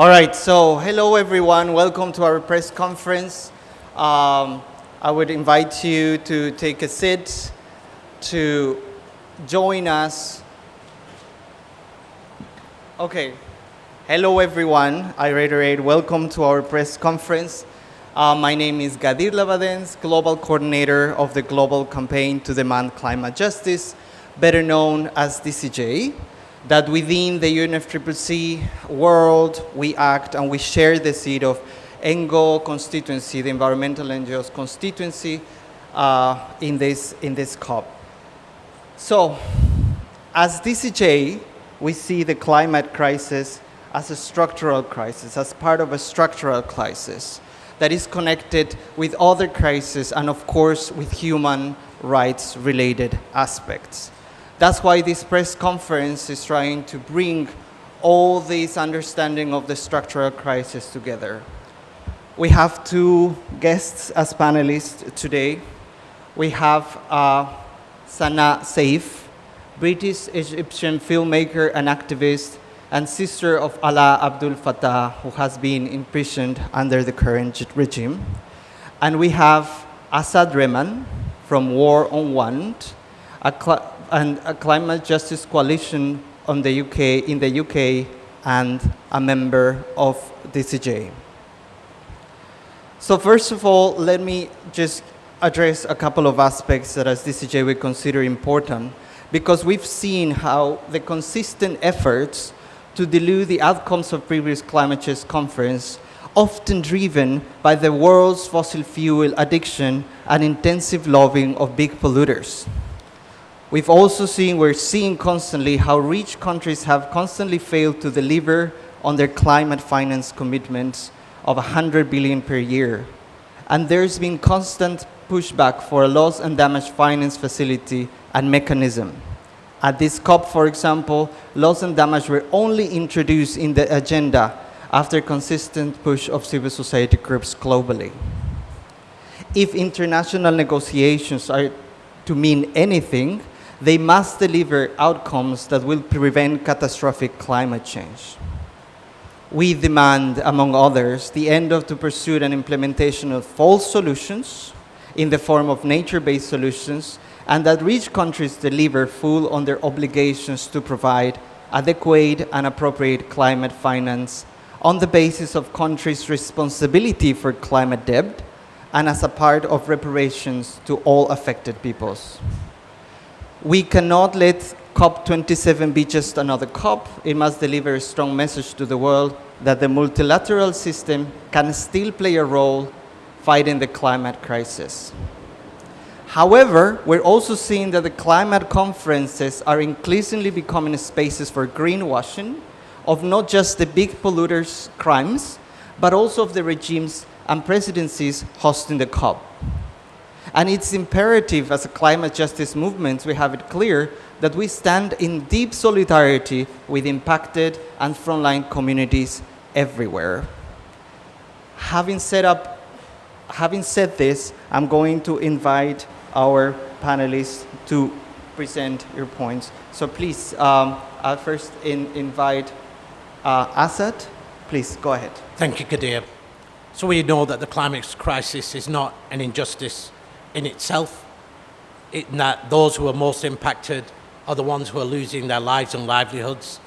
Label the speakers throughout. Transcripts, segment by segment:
Speaker 1: All right, so hello everyone. Welcome to our press conference. I would invite you to take a seat, to join us. Okay, hello everyone. I reiterate, welcome to our press conference. My name is Gadir Lavadens, Global Coordinator of the Global Campaign to Demand Climate Justice, better known as DCJ. That within the UNFCCC world, we act and we share the seat of ENGO constituency, the environmental NGOs constituency, in this COP. So, as DCJ, we see the climate crisis as a structural crisis, as part of a structural crisis that is connected with other crises and, of course, with human rights-related aspects. That's why this press conference is trying to bring all this understanding of the structural crisis together. We have two guests as panelists today. We have Sana'a, British-Egyptian filmmaker and activist, and sister of Ala Abdul Fattah, who has been imprisoned under the current regime. And we have Asad Rehman from War on Want, a climate justice coalition in the UK, and a member of DCJ. So first of all, let me just address a couple of aspects that as DCJ we consider important, because we've seen how the consistent efforts to dilute the outcomes of previous climate change conference, often driven by the world's fossil fuel addiction and intensive lobbying of big polluters. We're seeing constantly how rich countries have constantly failed to deliver on their climate finance commitments of 100 billion per year. And there's been constant pushback for a loss and damage finance facility and mechanism. At this COP, for example, loss and damage were only introduced in the agenda after consistent push of civil society groups globally. If international negotiations are to mean anything, they must deliver outcomes that will prevent catastrophic climate change. We demand, among others, the end of the pursuit and implementation of false solutions in the form of nature-based solutions, and that rich countries deliver full on their obligations to provide adequate and appropriate climate finance on the basis of countries' responsibility for climate debt and as a part of reparations to all affected peoples. We cannot let COP27 be just another COP. It must deliver a strong message to the world that the multilateral system can still play a role fighting the climate crisis. However, we're also seeing that the climate conferences are increasingly becoming spaces for greenwashing of not just the big polluters' crimes, but also of the regimes and presidencies hosting the COP. And it's imperative as a climate justice movement, we have it clear, that we stand in deep solidarity with impacted and frontline communities everywhere. Having said this, I'm going to invite our panelists to present your points. So please, I'll first invite Asad. Please, go ahead.
Speaker 2: Thank you, Kadir. So we know that the climate crisis is not an injustice in itself, in that those who are most impacted are the ones who are losing their lives and livelihoods,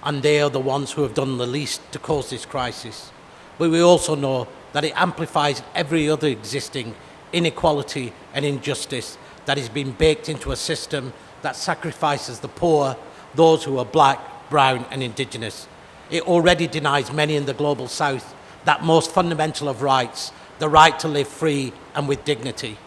Speaker 2: and they are the ones who have done the least to cause this crisis. But we also know that it amplifies every other existing inequality and injustice that is being baked into a system that sacrifices the poor, those who are black, brown, and indigenous. It already denies many in the global south that most fundamental of rights, the right to live free and with dignity.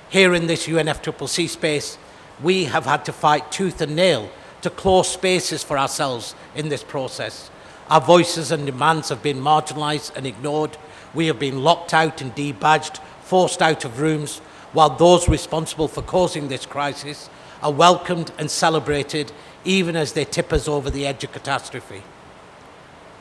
Speaker 2: Here in this UNFCCC space, we have had to fight tooth and nail to close spaces for ourselves in this process. Our voices and demands have been marginalised and ignored. We have been locked out and debadged, forced out of rooms, while those responsible for causing this crisis are welcomed and celebrated even as they tip us over the edge of catastrophe.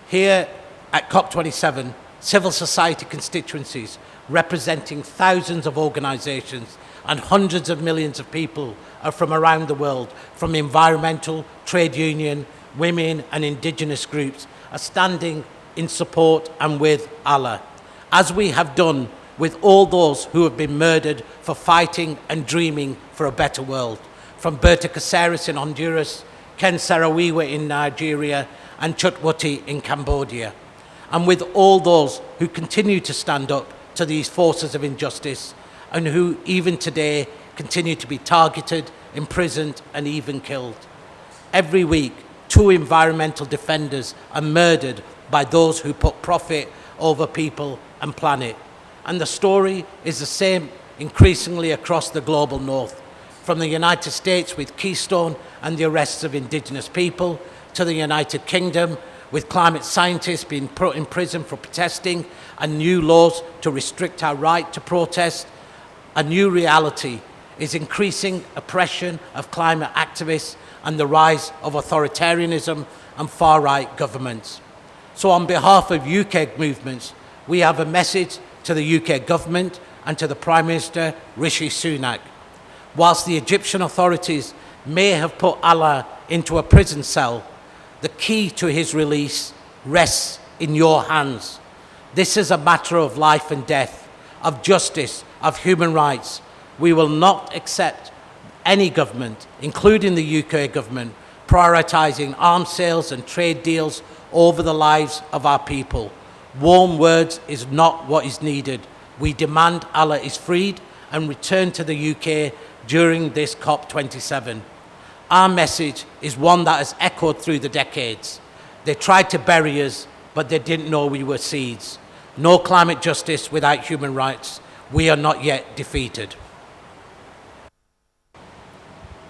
Speaker 2: Here at COP27, civil society constituencies representing thousands of organisations and hundreds of millions of people are from around the world, from environmental, trade union, women and indigenous groups, are standing in support and with Allah, as we have done with all those who have been murdered for fighting and dreaming for a better world, from Berta Caceres in Honduras, Ken Saro-Wiwa in Nigeria, and Chutwati in Cambodia, and with all those who continue to stand up to these forces of injustice and who even today continue to be targeted, imprisoned, and even killed. Every week, 2 environmental defenders are murdered by those who put profit over people and planet. And the story is the same increasingly across the global north, from the United States with Keystone and the arrests of indigenous people, to the United Kingdom with climate scientists being put in prison for protesting, and new laws to restrict our right to protest. A new reality is increasing oppression of climate activists and the rise of authoritarianism and far-right governments. So on behalf of UK movements, we have a message to the UK government and to the Prime Minister Rishi Sunak. Whilst the Egyptian authorities may have put Allah into a prison cell, the key to his release rests in your hands. This is a matter of life and death, of justice, of human rights. We will not accept any government, including the UK government, prioritising arms sales and trade deals over the lives of our people. Warm words is not what is needed. We demand Allah is freed and returned to the UK during this COP27. Our message is one that has echoed through the decades. They tried to bury us, but they didn't know we were seeds. No climate justice without human rights. We are not yet defeated.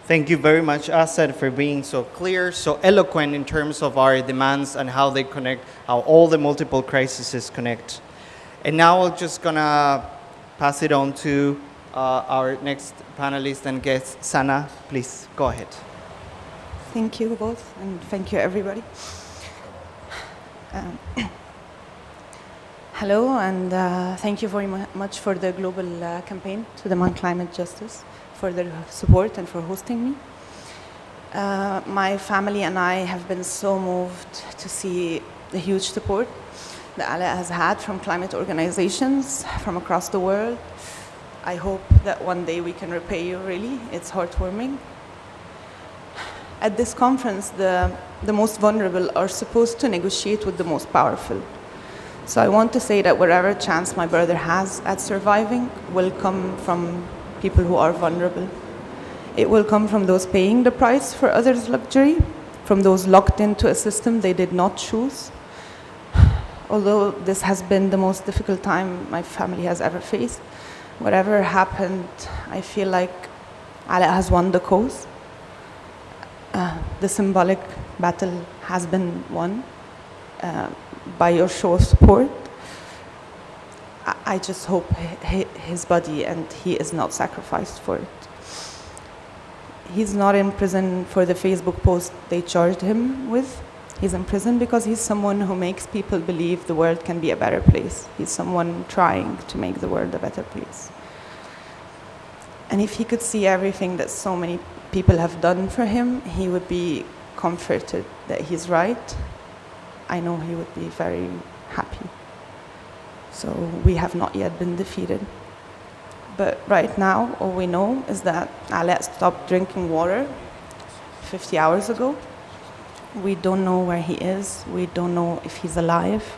Speaker 1: Thank you very much, Asad, for being so clear, so eloquent in terms of our demands and how they connect, how all the multiple crises connect. And now I'm just gonna pass it on to our next panelist and guest, Sana'a. Please, go ahead.
Speaker 3: Thank you both, and thank you everybody. Hello, and thank you very much for the global campaign to demand climate justice, for their support and for hosting me. My family and I have been so moved to see the huge support that Allah has had from climate organizations from across the world. I hope that one day we can repay you, really. It's heartwarming. At this conference, the most vulnerable are supposed to negotiate with the most powerful. So I want to say that whatever chance my brother has at surviving will come from people who are vulnerable. It will come from those paying the price for others' luxury, from those locked into a system they did not choose. Although this has been the most difficult time my family has ever faced, whatever happened, I feel like Allah has won the cause. The symbolic battle has been won by your show of support. I just hope his body and he is not sacrificed for it. He's not in prison for the Facebook post they charged him with. He's in prison because he's someone who makes people believe the world can be a better place. He's someone trying to make the world a better place. And if he could see everything that so many people have done for him, he would be comforted that he's right. I know he would be very happy. So we have not yet been defeated. But right now, all we know is that Allah stopped drinking water 50 hours ago. We don't know where he is. We don't know if he's alive.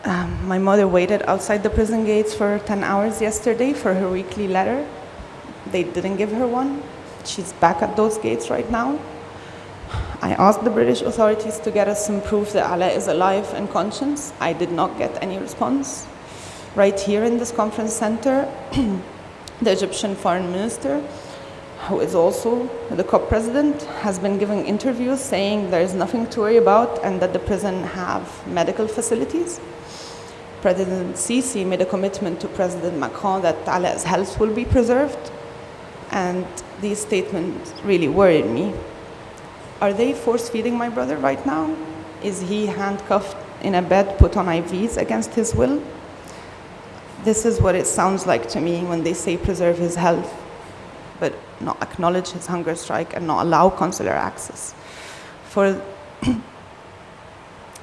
Speaker 3: My mother waited outside the prison gates for 10 hours yesterday for her weekly letter. They didn't give her one. She's back at those gates right now. I asked the British authorities to get us some proof that Allah is alive and conscious. I did not get any response. Right here in this conference center, the Egyptian foreign minister, who is also the COP president, has been giving interviews saying there is nothing to worry about and that the prison have medical facilities. President Sisi made a commitment to President Macron that Allah's health will be preserved, and these statements really worried me. Are they force-feeding my brother right now? Is he handcuffed in a bed, put on IVs against his will? This is what it sounds like to me when they say preserve his health, but not acknowledge his hunger strike and not allow consular access. For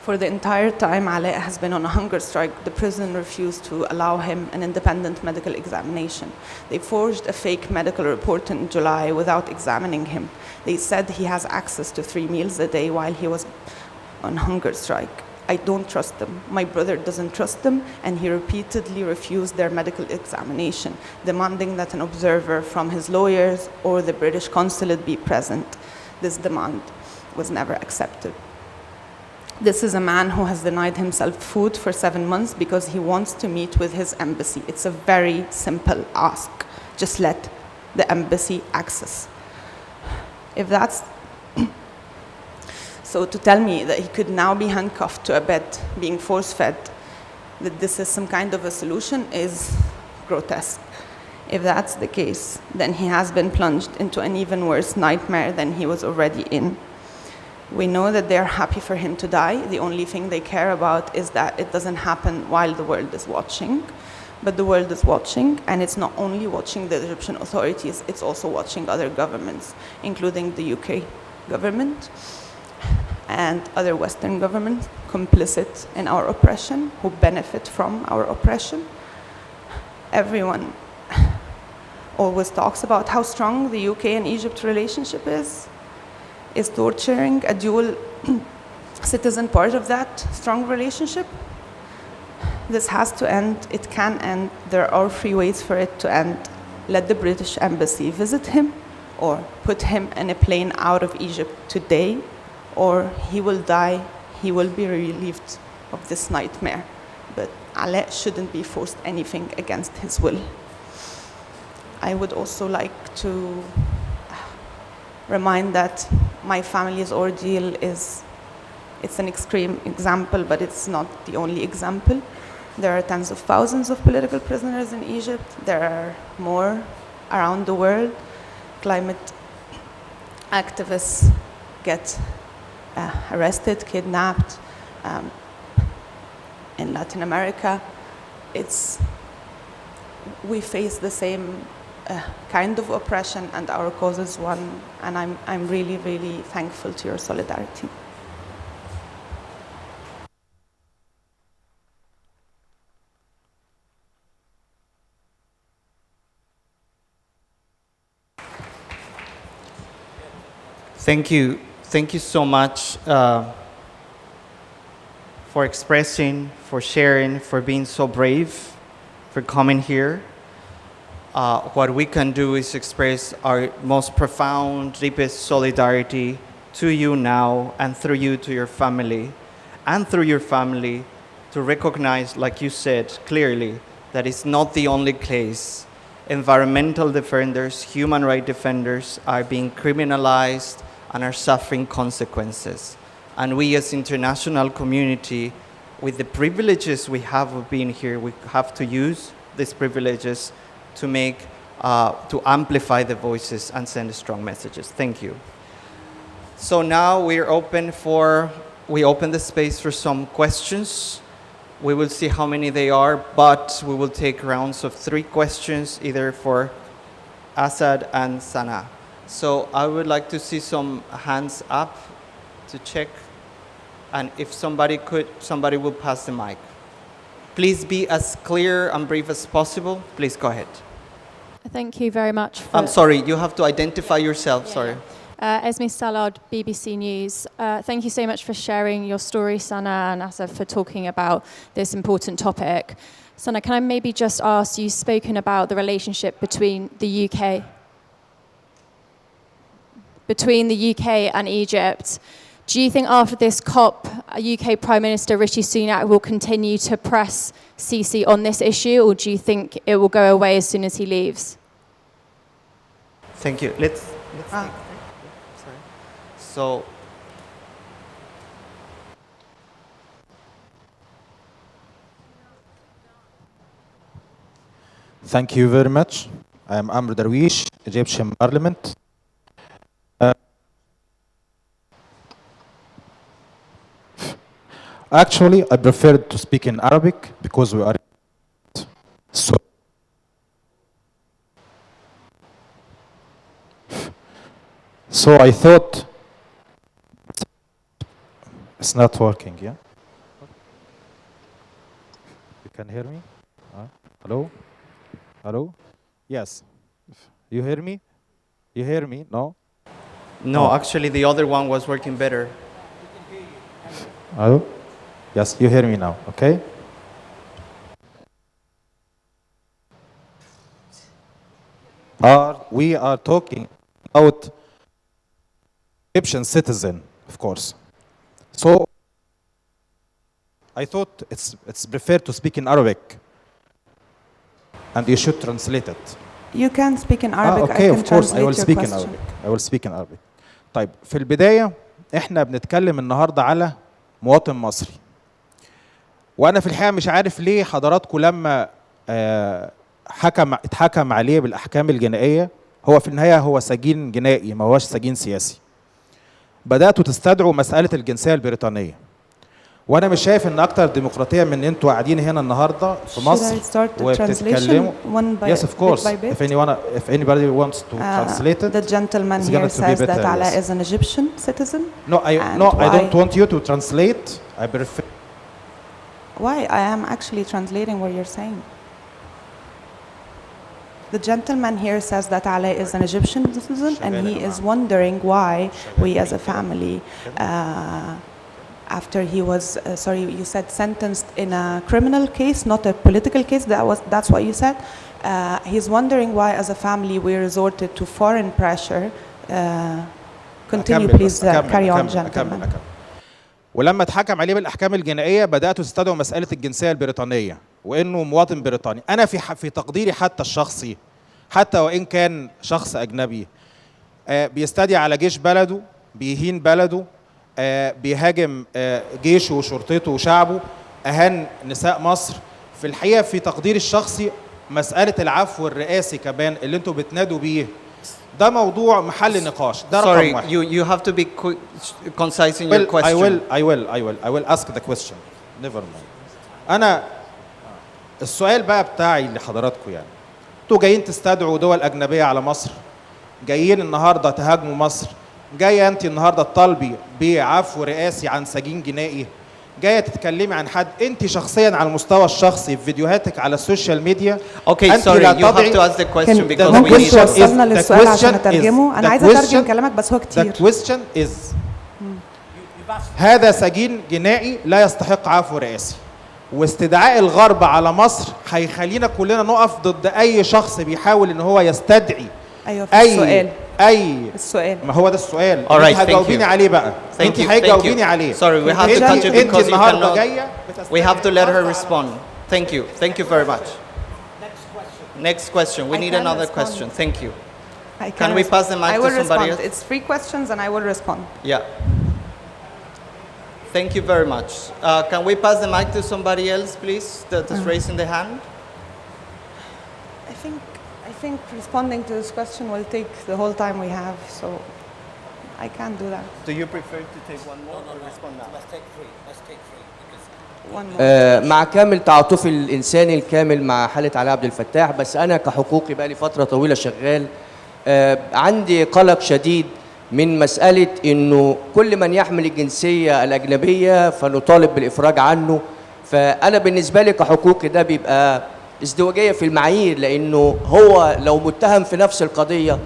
Speaker 3: For the entire time Alaa has been on a hunger strike, the prison refused to allow him an independent medical examination. They forged a fake medical report in July without examining him. They said he has access to 3 meals a day while he was on hunger strike. I don't trust them. My brother doesn't trust them, and he repeatedly refused their medical examination, demanding that an observer from his lawyers or the British consulate be present. This demand was never accepted. This is a man who has denied himself food for 7 months because he wants to meet with his embassy. It's a very simple ask. Just let the embassy access. If that's so, to tell me that he could now be handcuffed to a bed, being force-fed, that this is some kind of a solution is grotesque. If that's the case, then he has been plunged into an even worse nightmare than he was already in. We know that they're happy for him to die. The only thing they care about is that it doesn't happen while the world is watching. But the world is watching, and it's not only watching the Egyptian authorities, it's also watching other governments, including the UK government and other Western governments complicit in our oppression, who benefit from our oppression. Everyone always talks about how strong the UK and Egypt relationship is torturing a dual citizen part of that strong relationship. This has to end. It can end. There are 3 ways for it to end. Let the British embassy visit him, or put him in a plane out of Egypt today, or he will die. He will be relieved of this nightmare. But Alaa shouldn't be forced anything against his will. I would also like to remind that my family's ordeal it's an extreme example, but it's not the only example. There are tens of thousands of political prisoners in Egypt. There are more around the world. Climate activists get arrested, kidnapped. In Latin America, we face the same kind of oppression, and our cause is one, and I'm really, really thankful to your solidarity.
Speaker 1: Thank you. Thank you so much for expressing, for sharing, for being so brave, for coming here. What we can do is express our most profound, deepest solidarity to you now, and through you to your family, and through your family to recognize, like you said clearly, that it's not the only case. Environmental defenders, human rights defenders are being criminalized and are suffering consequences. And we as international community, with the privileges we have of being here, we have to use these privileges to make, to amplify the voices and send strong messages. Thank you. So now we open the space for some questions. We will see how many they are, but we will take rounds of 3 questions, either for Asad and Sana'a. So I would like to see some hands up to check. And if somebody will pass the mic. Please be as clear and brief as possible. Please go ahead.
Speaker 4: Thank you very much.
Speaker 1: I'm sorry, you have to identify yourself, sorry.
Speaker 4: Esme Sallard, BBC News. Thank you so much for sharing your story, Sana'a, and Asad for talking about this important topic. Sana'a, can I maybe just ask, you've spoken about the relationship between the UK and Egypt. Do you think after this COP, UK Prime Minister Rishi Sunak will continue to press Sisi on this issue, or do you think it will go away as soon as he leaves?
Speaker 1: Thank you. Let's sorry. So,
Speaker 5: thank you very much. I am Amr Darwish, Egyptian Parliament. Actually, I prefer to speak in Arabic because we are so I thought it's not working, yeah? can hear me? Hello? Hello? Yes. You hear me? You hear me? No?
Speaker 1: No, actually, the other one was working better.
Speaker 5: Hello? Yes, you hear me now, okay? We are talking about Egyptian citizen, of course. So I thought it's preferred to speak in Arabic, and you should translate it.
Speaker 3: You can speak in Arabic.
Speaker 5: Okay,
Speaker 3: I can
Speaker 5: of course, I will
Speaker 3: translate
Speaker 5: speak
Speaker 3: your
Speaker 5: in
Speaker 3: question.
Speaker 5: Arabic. I will speak in Arabic. طيب في البداية احنا بنتكلم النهارده على مواطن مصري. وأنا في الحقيقة مش عارف ليه حضراتكم لما اتحكم عليه بالأحكام الجنائية، هو في النهاية هو سجين جنائي ما هوش سجين سياسي. بدأتوا تستدعوا مسألة الجنسية البريطانية. وانا مش شايف ان اكتر ديمقراطيه من انتوا قاعدين هنا النهارده في مصر وبتتكلموا. Yes, of course. If anybody wants to translate it.
Speaker 3: The gentleman here says that Allah is an Egyptian citizen.
Speaker 5: No, I don't want you to translate. I prefer.
Speaker 3: Why? I am actually translating what you're saying. The gentleman here says that Allah is an Egyptian citizen, and he is wondering why we as a family, after he was, sorry, you said sentenced in a criminal case, not a political case. That's what you said. He's wondering why, as a family, we resorted to foreign pressure. Continue, please. Carry on, gentlemen.
Speaker 5: ولما اتحكم عليه بالاحكام الجنائيه بداتوا تستدعوا مساله الجنسيه البريطانيه وانه مواطن بريطاني. انا في تقديري حتى الشخصي، حتى وان كان شخص اجنبي بيستدعي على جيش بلده، بيهين بلده، بيهاجم جيشه وشرطته وشعبه، اهان نساء مصر. في الحقيقه في تقديري الشخصي مساله العفو الرئاسي كمان اللي انتوا بتنادوا بيه ده موضوع محل نقاش. ده رقم واحد.
Speaker 1: You have to be concise in your question.
Speaker 5: I will ask the question. Never mind. أنا السؤال بقى بتاعي لحضراتكم، يعني انتوا جايين تستدعوا دول أجنبية على مصر، جايين النهارده تهاجموا مصر، جاية أنت النهارده تطالبي بعفو رئاسي عن سجين جنائي، جايه تتكلمي عن حد انت شخصيا على المستوى الشخصي في فيديوهاتك على السوشيال ميديا.
Speaker 1: Okay, sorry, you have to ask the question because we
Speaker 3: ممكن
Speaker 1: need
Speaker 3: توصلنا للسؤال عشان اترجمه؟ انا عايزه اترجم كلامك بس هو كتير.
Speaker 5: The question is هذا سجين جنائي لا يستحق عفو رئاسي، واستدعاء الغرب على مصر هيخلينا كلنا نقف ضد اي شخص بيحاول ان هو يستدعي.
Speaker 3: ايوه في
Speaker 5: السؤال ما هو ده السؤال.
Speaker 1: انت
Speaker 5: هتجاوبيني عليه بقى.
Speaker 1: انت
Speaker 5: هتجاوبيني عليه.
Speaker 1: Sorry, we have to continue because you
Speaker 5: النهارده
Speaker 1: cannot.
Speaker 5: جايه
Speaker 1: We have to let her respond. Thank you very much. Next question. We need another question. Thank you. Can we pass the mic to somebody else?
Speaker 3: It's 3 questions and I will respond.
Speaker 1: Yeah. Thank you very much. Can we pass the mic to somebody else, please, that is raising the hand?
Speaker 3: I think responding to this question will take the whole time we have, so I can't do that.
Speaker 1: Do you prefer to take one more or respond now?
Speaker 2: Let's take 3. Let's take 3.
Speaker 3: One more.
Speaker 6: مع كامل تعاطفي الإنساني الكامل مع حالة علاء عبد الفتاح، بس أنا كحقوقي بقى لي فترة طويلة شغال، عندي قلق شديد من مسألة إنه كل من يحمل الجنسية الأجنبية فنطالب بالإفراج عنه. فأنا بالنسبة لي كحقوقي ده بيبقى ازدواجية في المعايير، لأنه هو لو متهم في نفس القضية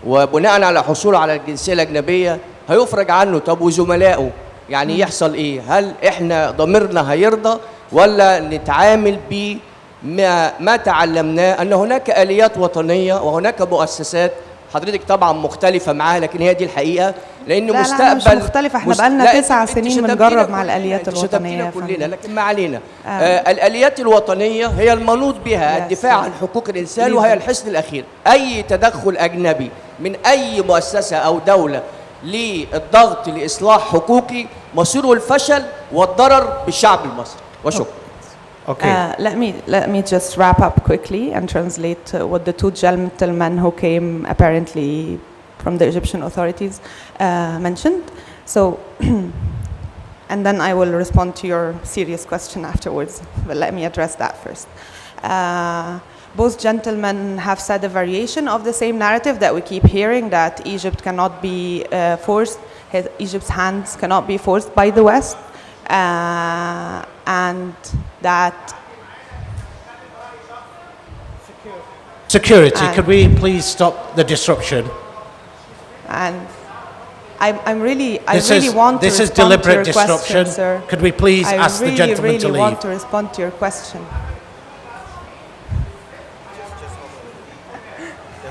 Speaker 6: وبناء على حصوله على الجنسية الأجنبية هيفرج عنه. طب وزملائه يعني يحصل إيه؟ هل إحنا ضميرنا هيرضى ولا نتعامل بما تعلمناه أن هناك آليات وطنية وهناك مؤسسات حضرتك طبعا مختلفة معاها، لكن هي دي الحقيقة، لأنه
Speaker 3: لا
Speaker 6: مستقبل
Speaker 3: لا مش مختلفة. احنا بقالنا 9 سنين بنجرب مع الآليات الوطنية
Speaker 6: كلنا، لكن ما علينا. الآليات الوطنية هي المنوط بها الدفاع عن حقوق الإنسان وهي الحصن الأخير. أي تدخل أجنبي من أي مؤسسة أو دولة للضغط لإصلاح حقوقي مصيره الفشل والضرر بالشعب المصري. وشكرا.
Speaker 1: Okay.
Speaker 3: Let me just wrap up quickly and translate what the 2 gentlemen who came apparently from the Egyptian authorities mentioned. So, and then I will respond to your serious question afterwards. But let me address that first. Both gentlemen have said a variation of the same narrative that we keep hearing, that Egypt cannot be forced, Egypt's hands cannot be forced by the West. And that
Speaker 2: Security,
Speaker 3: And-
Speaker 2: could we please stop the disruption?
Speaker 3: And I really
Speaker 2: This
Speaker 3: really
Speaker 2: is-
Speaker 3: want to
Speaker 2: this is
Speaker 3: respond to
Speaker 2: deliberate
Speaker 3: your question,
Speaker 2: disruption.
Speaker 3: sir.
Speaker 2: Could we please ask the gentleman to
Speaker 3: really
Speaker 2: leave?
Speaker 3: want to respond to your question.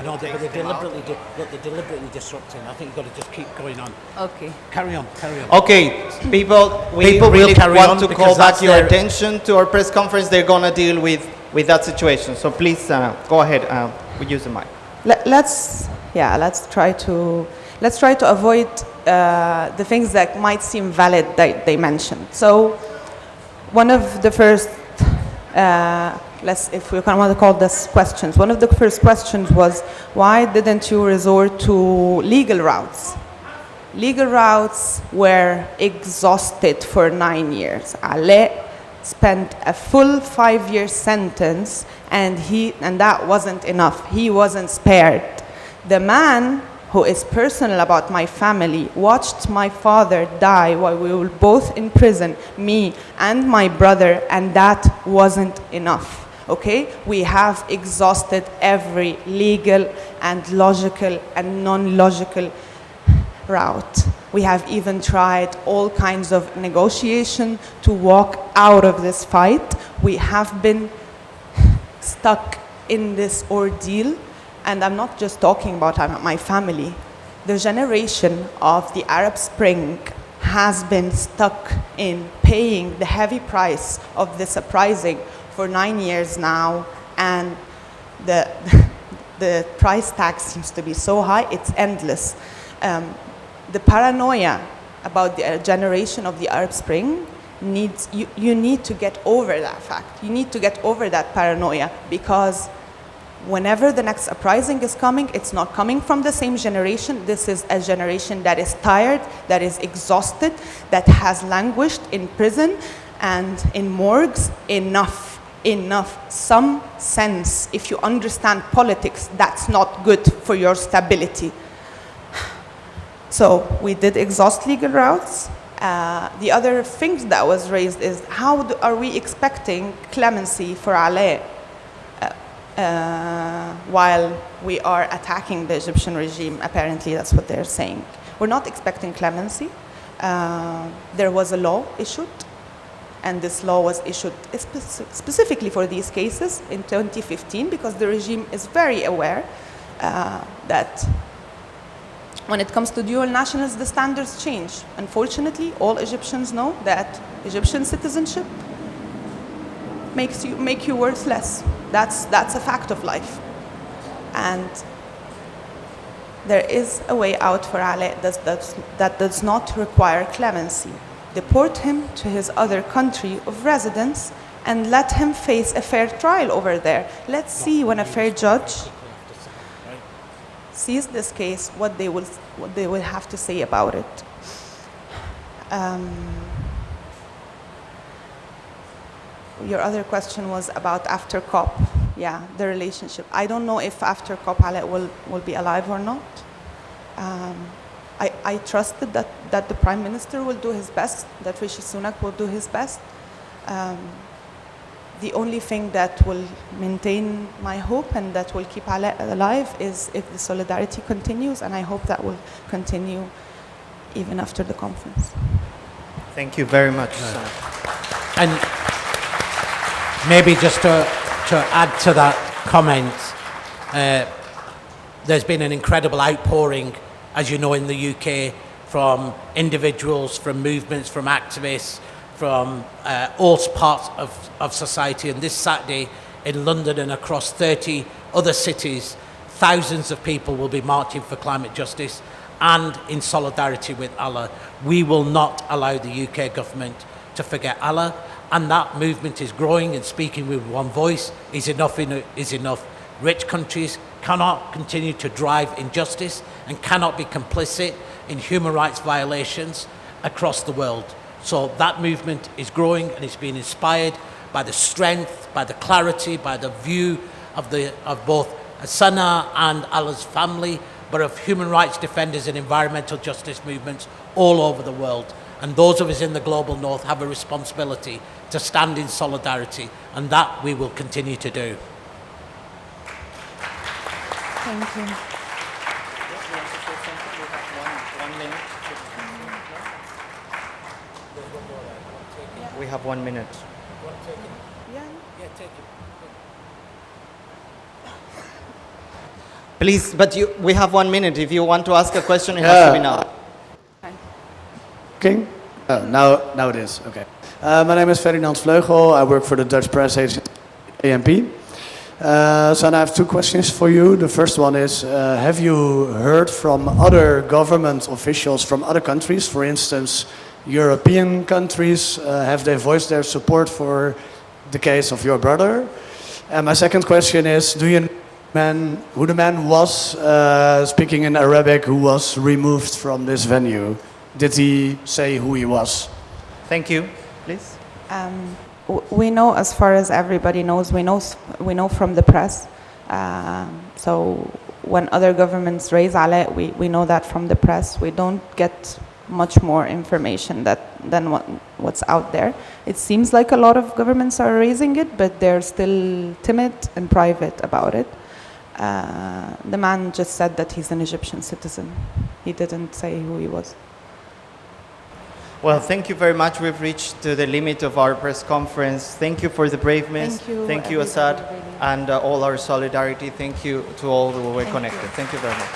Speaker 2: No, they're deliberately disrupting. I think you've got to just keep going on.
Speaker 3: Okay.
Speaker 2: Carry on, carry on.
Speaker 1: Okay, people, we
Speaker 2: People will
Speaker 1: really
Speaker 2: carry
Speaker 1: want
Speaker 2: on
Speaker 1: to
Speaker 2: because
Speaker 1: call back
Speaker 2: that's
Speaker 1: your
Speaker 2: their-
Speaker 1: attention to our press conference. They're going to deal with that situation. So please go ahead. We use the mic.
Speaker 3: Let's try to avoid the things that might seem valid that they mentioned. So one of the first, if we want to call this questions, one of the first questions was, why didn't you resort to legal routes? Legal routes were exhausted for 9 years. Ale spent a full 5-year sentence, and that wasn't enough. He wasn't spared. The man who is personal about my family watched my father die while we were both in prison, me and my brother, and that wasn't enough. Okay? We have exhausted every legal and logical and non-logical route. We have even tried all kinds of negotiation to walk out of this fight. We have been stuck in this ordeal, and I'm not just talking about my family. The generation of the Arab Spring has been stuck in paying the heavy price of this uprising for 9 years now, and the price tag seems to be so high, it's endless. The paranoia about the generation of the Arab Spring you need to get over that fact. You need to get over that paranoia, because whenever the next uprising is coming, it's not coming from the same generation. This is a generation that is tired, that is exhausted, that has languished in prison and in morgues. Enough. Some sense. If you understand politics, that's not good for your stability. So we did exhaust legal routes. The other thing that was raised is, how are we expecting clemency for Ale while we are attacking the Egyptian regime? Apparently that's what they're saying. We're not expecting clemency. There was a law issued, and this law was issued specifically for these cases in 2015, because the regime is very aware that when it comes to dual nationals, the standards change. Unfortunately, all Egyptians know that Egyptian citizenship make you worth less. That's a fact of life. And there is a way out for Ale that does not require clemency. Deport him to his other country of residence and let him face a fair trial over there. Let's see, when a fair judge sees this case, what they will have to say about it. Your other question was about after COP. Yeah, the relationship. I don't know if after COP Ale will be alive or not. I trusted that the Prime Minister will do his best, that Rishi Sunak will do his best. The only thing that will maintain my hope and that will keep Ale alive is if the solidarity continues, and I hope that will continue even after the conference.
Speaker 1: Thank you very much.
Speaker 2: And maybe just to add to that comment, there's been an incredible outpouring, as you know, in the UK, from individuals, from movements, from activists, from all parts of society. And this Saturday in London and across 30 other cities, thousands of people will be marching for climate justice and in solidarity with Allah. We will not allow the UK government to forget Allah, and that movement is growing and speaking with one voice. Is enough is enough. Rich countries cannot continue to drive injustice and cannot be complicit in human rights violations across the world. So that movement is growing, and it's being inspired by the strength, by the clarity, by the view of both Sana'a and Allah's family, but of human rights defenders and environmental justice movements all over the world. And those of us in the global north have a responsibility to stand in solidarity, and that we will continue to do.
Speaker 3: Thank you.
Speaker 1: We have 1 minute. Please, but we have 1 minute. If you want to ask a question, it has to be now.
Speaker 7: King? Now it is. Okay. My name is Ferdinand Vleugel. I work for the Dutch press agency AMP. So I have two questions for you. The first one is, have you heard from other government officials from other countries, for instance, European countries? Have they voiced their support for the case of your brother? And my second question is, do you know who the man was speaking in Arabic who was removed from this venue? Did he say who he was?
Speaker 1: Thank you. Please.
Speaker 3: We know, as far as everybody knows, we know from the press. So when other governments raise Ala, we know that from the press. We don't get much more information than what's out there. It seems like a lot of governments are raising it, but they're still timid and private about it. The man just said that he's an Egyptian citizen. He didn't say who he was.
Speaker 1: Well, thank you very much. We've reached to the limit of our press conference. Thank you for the braveness.
Speaker 3: Thank you,
Speaker 1: Assad,
Speaker 3: everybody, really.
Speaker 1: and all our solidarity. Thank you to all who were connected. Thank you very much.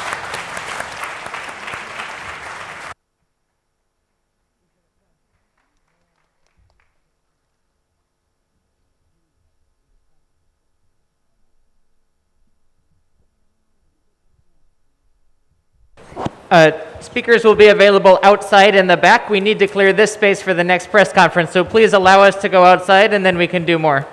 Speaker 8: Speakers will be available outside in the back. We need to clear this space for the next press conference, so please allow us to go outside and then we can do more.